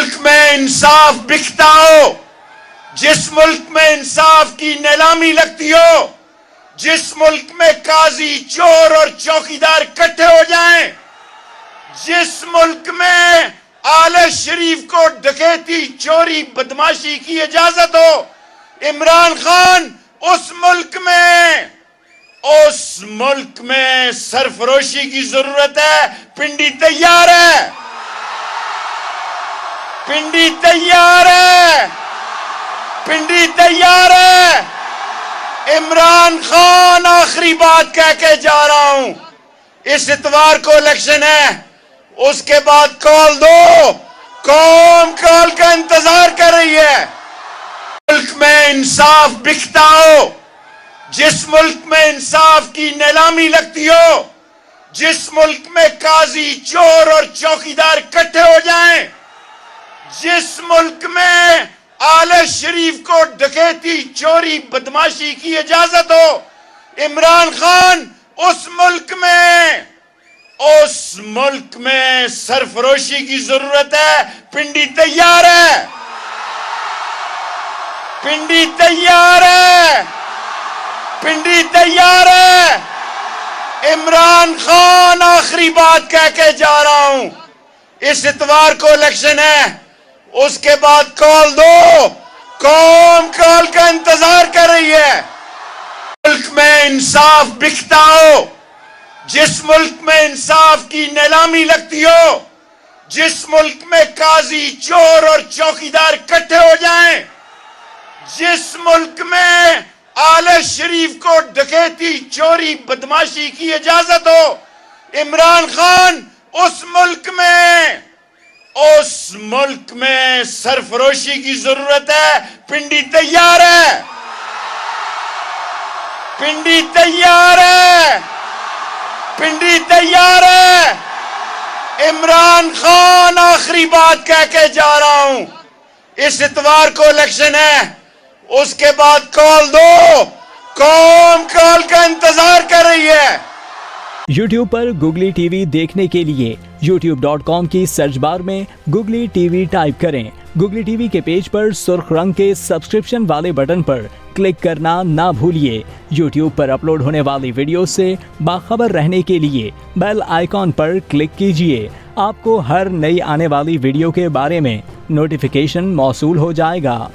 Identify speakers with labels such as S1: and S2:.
S1: मुल्क में इंसाफ बिकता हो, जिस मुल्क में इंसाफ की नीलामी लगती हो, जिस मुल्क में काजी, चोर और चौकीदार इकट्ठे हो जाएं, जिस मुल्क में आले शरीफ को डकैती, चोरी, बदमाशी की इजाजत हो, इमरान खान उस मुल्क में सरफरोशी की जरूरत है। पिंडी तैयार है, पिंडी तैयार है, पिंडी तैयार है। इमरान खान आखिरी बात कह के जा रहा हूं, इस इतवार को इलेक्शन है, उसके बाद कॉल दो, कौम कॉल का इंतजार कर रही है। मुल्क में इंसाफ बिकता हो, जिस मुल्क में इंसाफ की नीलामी लगती हो, जिस मुल्क में काजी, चोर और चौकीदार इकट्ठे हो जाएं, जिस मुल्क में आले शरीफ को डकैती, चोरी, बदमाशी की इजाजत हो, इमरान खान उस मुल्क में सरफरोशी की जरूरत है। पिंडी तैयार है, पिंडी तैयार है, पिंडी तैयार है। इमरान खान आखिरी बात कह के जा रहा हूं, इस इतवार को इलेक्शन है, उसके बाद कॉल दो, कौम कॉल का इंतजार कर रही है। मुल्क में इंसाफ बिकता हो, जिस मुल्क में इंसाफ की नीलामी लगती हो, जिस मुल्क में काजी, चोर और चौकीदार इकट्ठे हो जाएं, जिस मुल्क में आले शरीफ को डकैती, चोरी, बदमाशी की इजाजत हो, इमरान खान उस मुल्क में सरफरोशी की जरूरत है। पिंडी तैयार है, पिंडी तैयार है, पिंडी तैयार है। इमरान खान आखिरी बात कह के जा रहा हूं, इस इतवार को इलेक्शन है, उसके बाद कॉल दो, कौम कॉल का इंतजार कर रही है।
S2: YouTube पर गुगली टीवी देखने के लिए youtube.com की सर्च बार में गुगली टीवी टाइप करें। गुगली टीवी के पेज पर सुर्ख रंग के सब्सक्रिप्शन वाले बटन पर क्लिक करना ना भूलिए। YouTube पर अपलोड होने वाली वीडियो से बाखबर रहने के लिए बेल आइकॉन पर क्लिक कीजिए। आपको हर नई आने वाली वीडियो के बारे में नोटिफिकेशन मौसूल हो जाएगा।